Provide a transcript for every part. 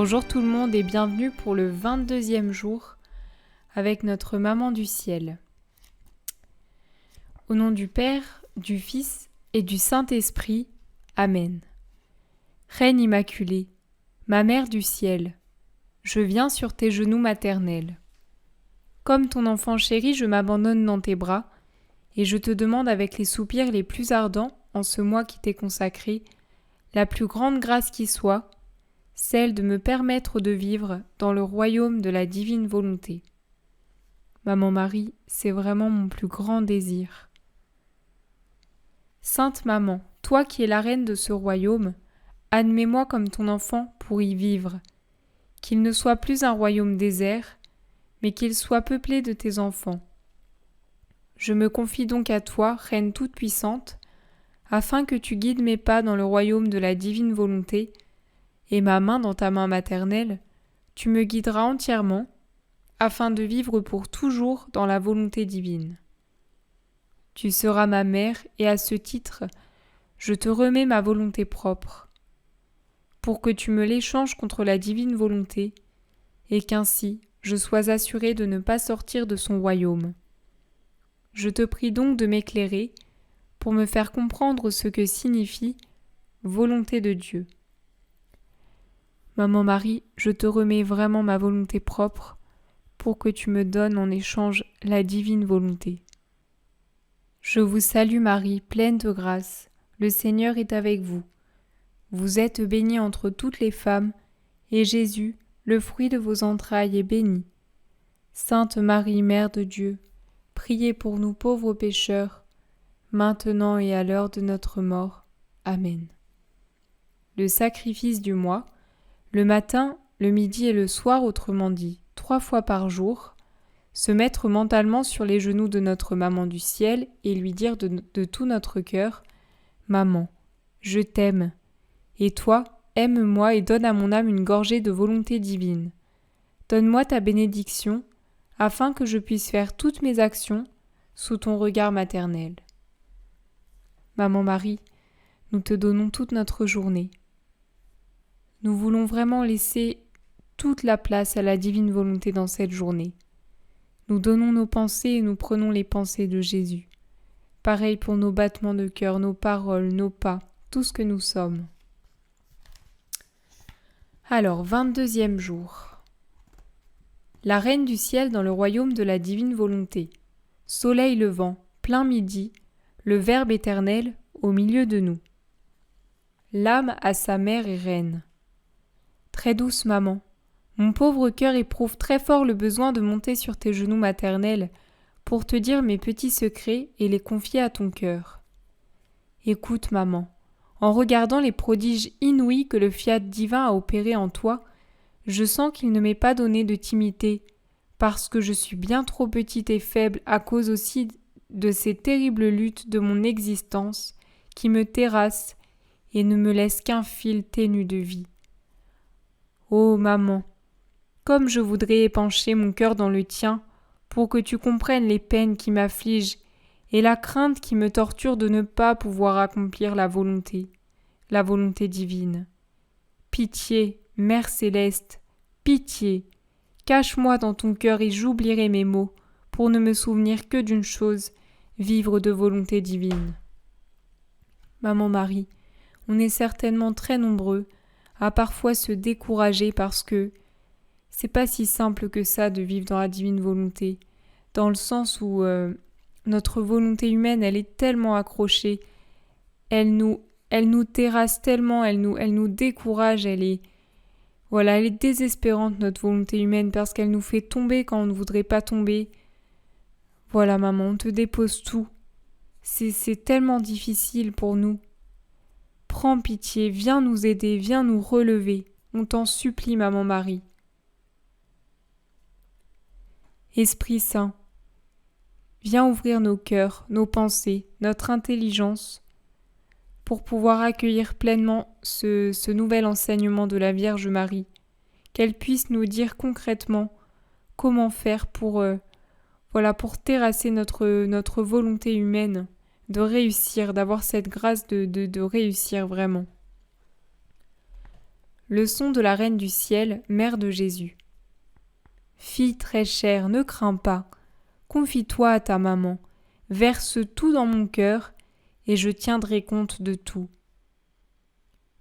Bonjour tout le monde et bienvenue pour le 22e jour avec notre Maman du Ciel. Au nom du Père, du Fils et du Saint-Esprit, Amen. Reine Immaculée, ma Mère du Ciel, je viens sur tes genoux maternels. Comme ton enfant chéri, je m'abandonne dans tes bras et je te demande avec les soupirs les plus ardents en ce mois qui t'est consacré, la plus grande grâce qui soit, celle de me permettre de vivre dans le royaume de la divine volonté. Maman Marie, c'est vraiment mon plus grand désir. Sainte Maman, toi qui es la reine de ce royaume, admets-moi comme ton enfant pour y vivre, qu'il ne soit plus un royaume désert, mais qu'il soit peuplé de tes enfants. Je me confie donc à toi, Reine toute-puissante, afin que tu guides mes pas dans le royaume de la divine volonté, et ma main dans ta main maternelle, tu me guideras entièrement, afin de vivre pour toujours dans la volonté divine. Tu seras ma mère, et à ce titre, je te remets ma volonté propre, pour que tu me l'échanges contre la divine volonté, et qu'ainsi je sois assurée de ne pas sortir de son royaume. Je te prie donc de m'éclairer, pour me faire comprendre ce que signifie volonté de Dieu. Maman Marie, je te remets vraiment ma volonté propre pour que tu me donnes en échange la divine volonté. Je vous salue Marie, pleine de grâce, le Seigneur est avec vous. Vous êtes bénie entre toutes les femmes, et Jésus, le fruit de vos entrailles, est béni. Sainte Marie, Mère de Dieu, priez pour nous pauvres pécheurs, maintenant et à l'heure de notre mort. Amen. Le sacrifice du mois. Le matin, le midi et le soir, autrement dit, 3 fois par jour, se mettre mentalement sur les genoux de notre Maman du Ciel et lui dire de tout notre cœur « Maman, je t'aime, et toi, aime-moi et donne à mon âme une gorgée de volonté divine. Donne-moi ta bénédiction, afin que je puisse faire toutes mes actions sous ton regard maternel. » Maman Marie, nous te donnons toute notre journée. Nous voulons vraiment laisser toute la place à la divine volonté dans cette journée. Nous donnons nos pensées et nous prenons les pensées de Jésus. Pareil pour nos battements de cœur, nos paroles, nos pas, tout ce que nous sommes. Alors, 22e jour. La Reine du Ciel dans le royaume de la divine volonté. Soleil levant, plein midi, le Verbe éternel au milieu de nous. L'âme à sa mère et reine. Très douce maman, mon pauvre cœur éprouve très fort le besoin de monter sur tes genoux maternels pour te dire mes petits secrets et les confier à ton cœur. Écoute maman, en regardant les prodiges inouïs que le fiat divin a opérés en toi, je sens qu'il ne m'est pas donné de t'imiter, parce que je suis bien trop petite et faible à cause aussi de ces terribles luttes de mon existence qui me terrassent et ne me laissent qu'un fil ténu de vie. Ô maman, comme je voudrais épancher mon cœur dans le tien pour que tu comprennes les peines qui m'affligent et la crainte qui me torture de ne pas pouvoir accomplir la volonté divine. Pitié, Mère céleste, pitié, cache-moi dans ton cœur et j'oublierai mes maux pour ne me souvenir que d'une chose, vivre de volonté divine. Maman Marie, on est certainement très nombreux à parfois se décourager parce que c'est pas si simple que ça de vivre dans la divine volonté, dans le sens où notre volonté humaine, elle est tellement accrochée, elle nous terrasse tellement, elle nous décourage, elle est désespérante notre volonté humaine parce qu'elle nous fait tomber quand on ne voudrait pas tomber. Voilà maman, on te dépose tout. C'est tellement difficile pour nous. Prends pitié, viens nous aider, viens nous relever. On t'en supplie, Maman Marie. Esprit Saint, viens ouvrir nos cœurs, nos pensées, notre intelligence, pour pouvoir accueillir pleinement ce nouvel enseignement de la Vierge Marie, qu'elle puisse nous dire concrètement comment faire pour terrasser notre volonté humaine, de réussir, d'avoir cette grâce de réussir vraiment. Leçon de la Reine du Ciel, Mère de Jésus. Fille très chère, ne crains pas, confie-toi à ta maman, verse tout dans mon cœur, et je tiendrai compte de tout.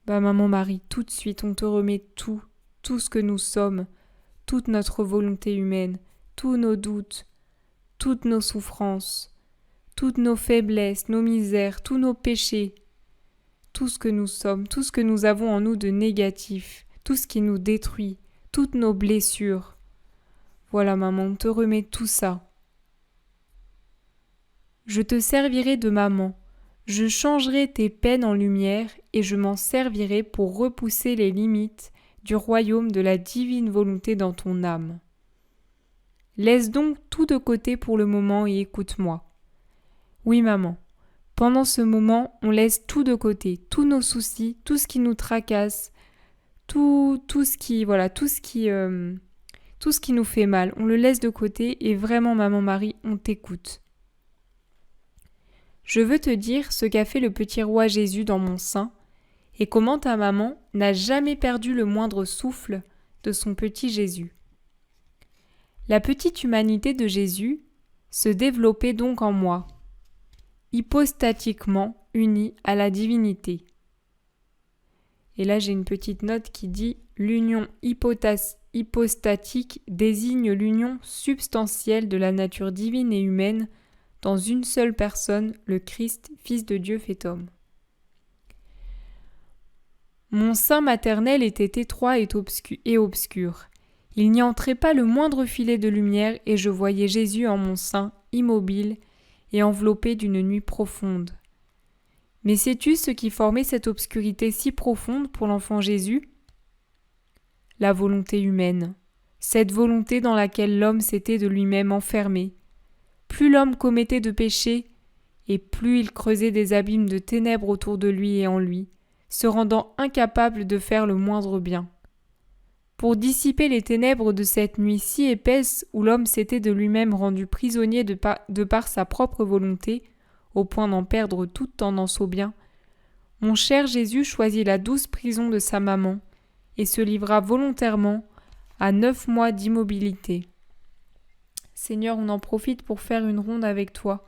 Maman Marie, tout de suite, on te remet tout ce que nous sommes, toute notre volonté humaine, tous nos doutes, toutes nos souffrances, toutes nos faiblesses, nos misères, tous nos péchés, tout ce que nous sommes, tout ce que nous avons en nous de négatif, tout ce qui nous détruit, toutes nos blessures. Voilà, maman, on te remet tout ça. Je te servirai de maman, je changerai tes peines en lumière et je m'en servirai pour repousser les limites du royaume de la divine volonté dans ton âme. Laisse donc tout de côté pour le moment et écoute-moi. Oui, maman, pendant ce moment, on laisse tout de côté, tous nos soucis, tout ce qui nous tracasse, tout ce qui nous fait mal, on le laisse de côté et vraiment, maman Marie, on t'écoute. Je veux te dire ce qu'a fait le petit roi Jésus dans mon sein et comment ta maman n'a jamais perdu le moindre souffle de son petit Jésus. La petite humanité de Jésus se développait donc en moi, hypostatiquement unie à la divinité. Et là j'ai une petite note qui dit « L'union hypostatique désigne l'union substantielle de la nature divine et humaine dans une seule personne, le Christ, Fils de Dieu fait homme. » Mon sein maternel était étroit et obscur. Il n'y entrait pas le moindre filet de lumière et je voyais Jésus en mon sein, immobile et enveloppé d'une nuit profonde. Mais sais-tu ce qui formait cette obscurité si profonde pour l'enfant Jésus ? La volonté humaine, cette volonté dans laquelle l'homme s'était de lui-même enfermé. Plus l'homme commettait de péchés, et plus il creusait des abîmes de ténèbres autour de lui et en lui, se rendant incapable de faire le moindre bien. Pour dissiper les ténèbres de cette nuit si épaisse où l'homme s'était de lui-même rendu prisonnier de par sa propre volonté, au point d'en perdre toute tendance au bien, mon cher Jésus choisit la douce prison de sa maman et se livra volontairement à 9 mois d'immobilité. Seigneur, on en profite pour faire une ronde avec toi,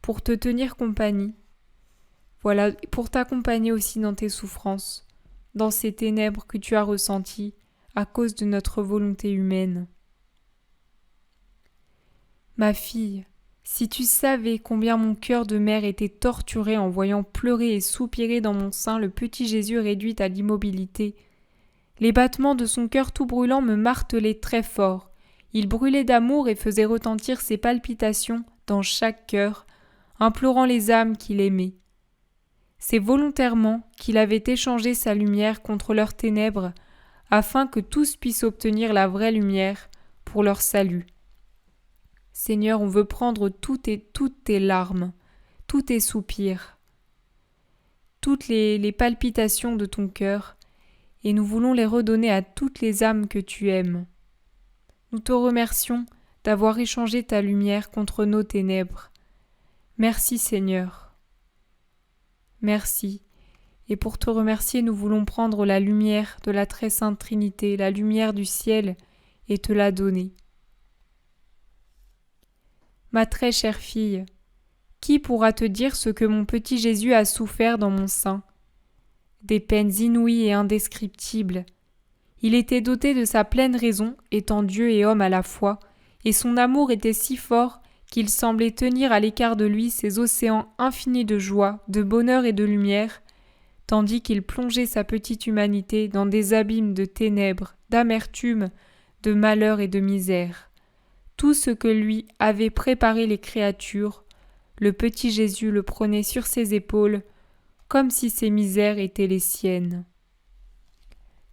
pour te tenir compagnie. Voilà, pour t'accompagner aussi dans tes souffrances, dans ces ténèbres que tu as ressenties à cause de notre volonté humaine. Ma fille, si tu savais combien mon cœur de mère était torturé en voyant pleurer et soupirer dans mon sein le petit Jésus réduit à l'immobilité, les battements de son cœur tout brûlant me martelaient très fort. Il brûlait d'amour et faisait retentir ses palpitations dans chaque cœur, implorant les âmes qu'il aimait. C'est volontairement qu'il avait échangé sa lumière contre leurs ténèbres, afin que tous puissent obtenir la vraie lumière pour leur salut. Seigneur, on veut prendre toutes tes larmes, tous tes soupirs, toutes les palpitations de ton cœur, et nous voulons les redonner à toutes les âmes que tu aimes. Nous te remercions d'avoir échangé ta lumière contre nos ténèbres. Merci Seigneur. Merci. Et pour te remercier, nous voulons prendre la lumière de la très sainte Trinité, la lumière du ciel, et te la donner. Ma très chère fille, qui pourra te dire ce que mon petit Jésus a souffert dans mon sein ? Des peines inouïes et indescriptibles. Il était doté de sa pleine raison, étant Dieu et homme à la fois, et son amour était si fort qu'il semblait tenir à l'écart de lui ces océans infinis de joie, de bonheur et de lumière, tandis qu'il plongeait sa petite humanité dans des abîmes de ténèbres, d'amertume, de malheur et de misère. Tout ce que lui avaient préparé les créatures, le petit Jésus le prenait sur ses épaules, comme si ces misères étaient les siennes.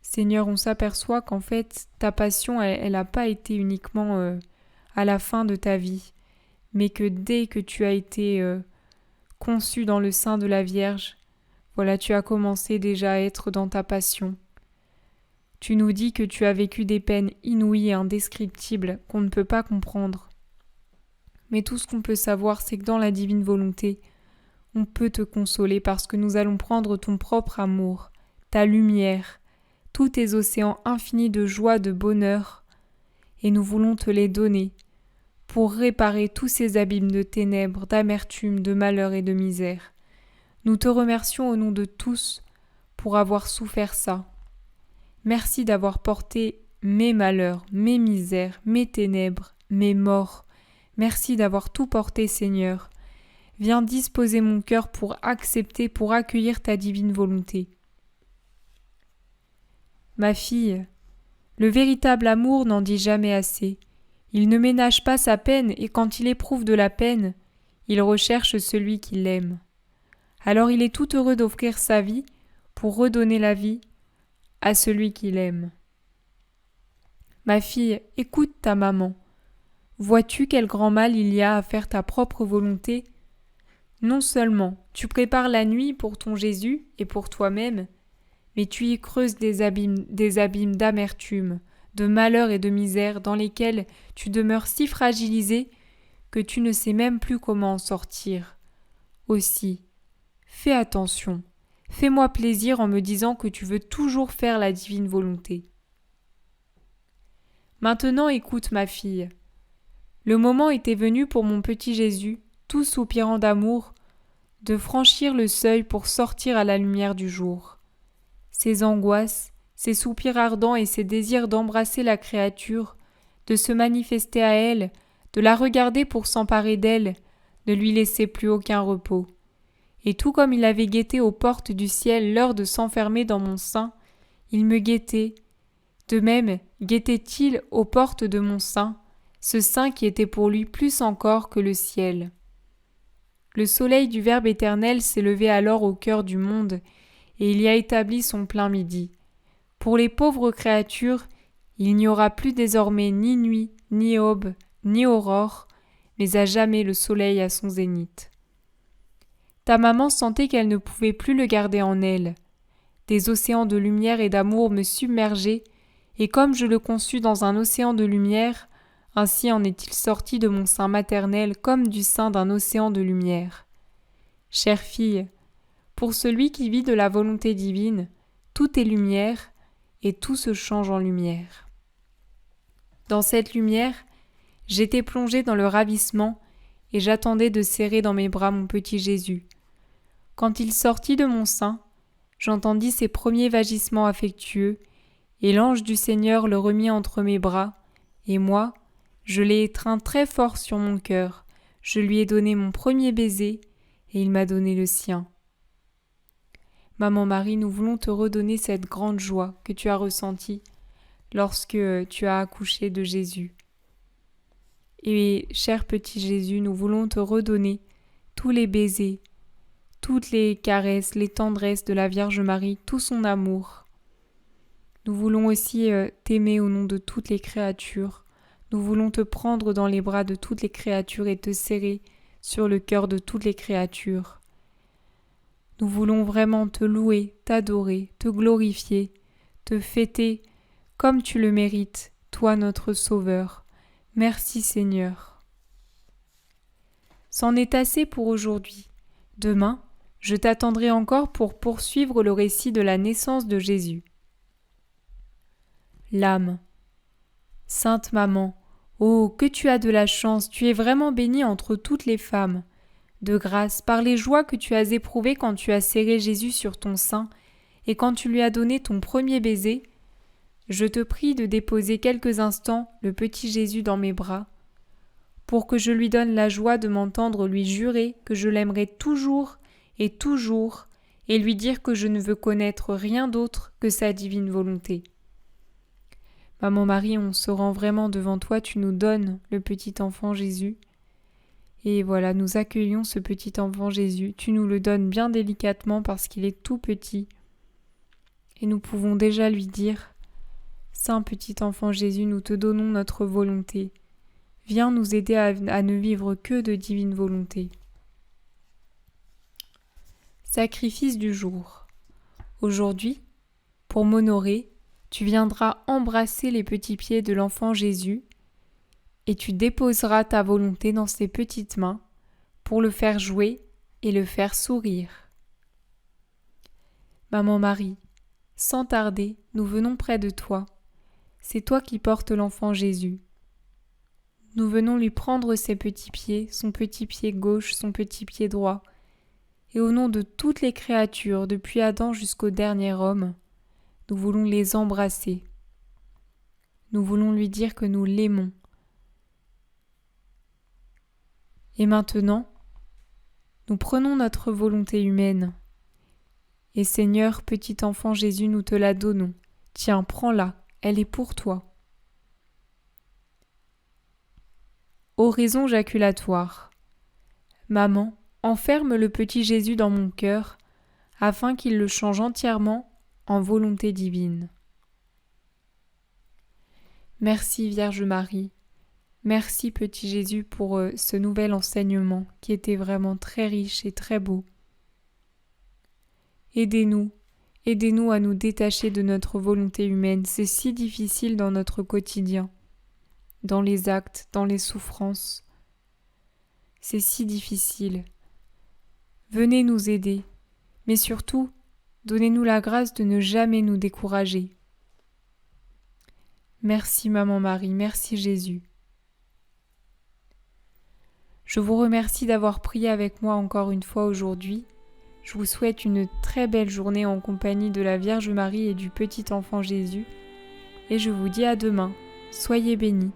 Seigneur, on s'aperçoit qu'en fait, ta passion, elle n'a pas été uniquement à la fin de ta vie, mais que dès que tu as été conçu dans le sein de la Vierge, voilà, tu as commencé déjà à être dans ta passion. Tu nous dis que tu as vécu des peines inouïes et indescriptibles qu'on ne peut pas comprendre. Mais tout ce qu'on peut savoir, c'est que dans la divine volonté, on peut te consoler parce que nous allons prendre ton propre amour, ta lumière, tous tes océans infinis de joie, de bonheur, et nous voulons te les donner pour réparer tous ces abîmes de ténèbres, d'amertume, de malheur et de misère. Nous te remercions au nom de tous pour avoir souffert ça. Merci d'avoir porté mes malheurs, mes misères, mes ténèbres, mes morts. Merci d'avoir tout porté, Seigneur. Viens disposer mon cœur pour accepter, pour accueillir ta divine volonté. Ma fille, le véritable amour n'en dit jamais assez. Il ne ménage pas sa peine et quand il éprouve de la peine, il recherche celui qui l'aime. Alors il est tout heureux d'offrir sa vie pour redonner la vie à celui qui l'aime. Ma fille, écoute ta maman. Vois-tu quel grand mal il y a à faire ta propre volonté ? Non seulement tu prépares la nuit pour ton Jésus et pour toi-même, mais tu y creuses des abîmes d'amertume, de malheur et de misère dans lesquels tu demeures si fragilisé que tu ne sais même plus comment en sortir. Aussi, fais attention, fais-moi plaisir en me disant que tu veux toujours faire la divine volonté. Maintenant écoute ma fille. Le moment était venu pour mon petit Jésus, tout soupirant d'amour, de franchir le seuil pour sortir à la lumière du jour. Ses angoisses, ses soupirs ardents et ses désirs d'embrasser la créature, de se manifester à elle, de la regarder pour s'emparer d'elle, ne lui laissaient plus aucun repos. Et tout comme il avait guetté aux portes du ciel l'heure de s'enfermer dans mon sein, il me guettait. De même, guettait-il aux portes de mon sein, ce sein qui était pour lui plus encore que le ciel. Le soleil du Verbe éternel s'est levé alors au cœur du monde, et il y a établi son plein midi. Pour les pauvres créatures, il n'y aura plus désormais ni nuit, ni aube, ni aurore, mais à jamais le soleil à son zénith. Ta maman sentait qu'elle ne pouvait plus le garder en elle. Des océans de lumière et d'amour me submergeaient, et comme je le conçus dans un océan de lumière, ainsi en est-il sorti de mon sein maternel comme du sein d'un océan de lumière. Chère fille, pour celui qui vit de la volonté divine, tout est lumière et tout se change en lumière. Dans cette lumière, j'étais plongée dans le ravissement et j'attendais de serrer dans mes bras mon petit Jésus. Quand il sortit de mon sein, j'entendis ses premiers vagissements affectueux et l'ange du Seigneur le remit entre mes bras et moi, je l'ai étreint très fort sur mon cœur, je lui ai donné mon premier baiser et il m'a donné le sien. Maman Marie, nous voulons te redonner cette grande joie que tu as ressentie lorsque tu as accouché de Jésus. Et cher petit Jésus, nous voulons te redonner tous les baisers, toutes les caresses, les tendresses de la Vierge Marie, tout son amour. Nous voulons aussi t'aimer au nom de toutes les créatures. Nous voulons te prendre dans les bras de toutes les créatures et te serrer sur le cœur de toutes les créatures. Nous voulons vraiment te louer, t'adorer, te glorifier, te fêter comme tu le mérites, toi notre Sauveur. Merci Seigneur. C'en est assez pour aujourd'hui. Demain, je t'attendrai encore pour poursuivre le récit de la naissance de Jésus. L'âme. Sainte Maman, oh, que tu as de la chance, tu es vraiment bénie entre toutes les femmes. De grâce, par les joies que tu as éprouvées quand tu as serré Jésus sur ton sein et quand tu lui as donné ton premier baiser, je te prie de déposer quelques instants le petit Jésus dans mes bras, pour que je lui donne la joie de m'entendre lui jurer que je l'aimerai toujours, et lui dire que je ne veux connaître rien d'autre que sa divine volonté. Maman Marie, on se rend vraiment devant toi, tu nous donnes le petit enfant Jésus. Et voilà, nous accueillons ce petit enfant Jésus. Tu nous le donnes bien délicatement parce qu'il est tout petit. Et nous pouvons déjà lui dire « Saint petit enfant Jésus, nous te donnons notre volonté. Viens nous aider à ne vivre que de divine volonté. » Sacrifice du jour. Aujourd'hui, pour m'honorer, tu viendras embrasser les petits pieds de l'enfant Jésus et tu déposeras ta volonté dans ses petites mains pour le faire jouer et le faire sourire. Maman Marie, Sans tarder, nous venons près de toi. C'est toi qui portes l'enfant Jésus. Nous venons lui prendre ses petits pieds, son petit pied gauche, son petit pied droit, et au nom de toutes les créatures, depuis Adam jusqu'au dernier homme, nous voulons les embrasser. Nous voulons lui dire que nous l'aimons. Et maintenant, nous prenons notre volonté humaine. Et Seigneur, petit enfant Jésus, nous te la donnons. Tiens, prends-la, elle est pour toi. Oraison jaculatoire. Maman, enferme le petit Jésus dans mon cœur, afin qu'il le change entièrement en volonté divine. Merci Vierge Marie, merci petit Jésus pour ce nouvel enseignement qui était vraiment très riche et très beau. Aidez-nous à nous détacher de notre volonté humaine, c'est si difficile dans notre quotidien, dans les actes, dans les souffrances. C'est si difficile. Venez nous aider, mais surtout, donnez-nous la grâce de ne jamais nous décourager. Merci Maman Marie, merci Jésus. Je vous remercie d'avoir prié avec moi encore une fois aujourd'hui. Je vous souhaite une très belle journée en compagnie de la Vierge Marie et du petit enfant Jésus. Et je vous dis à demain. Soyez bénis.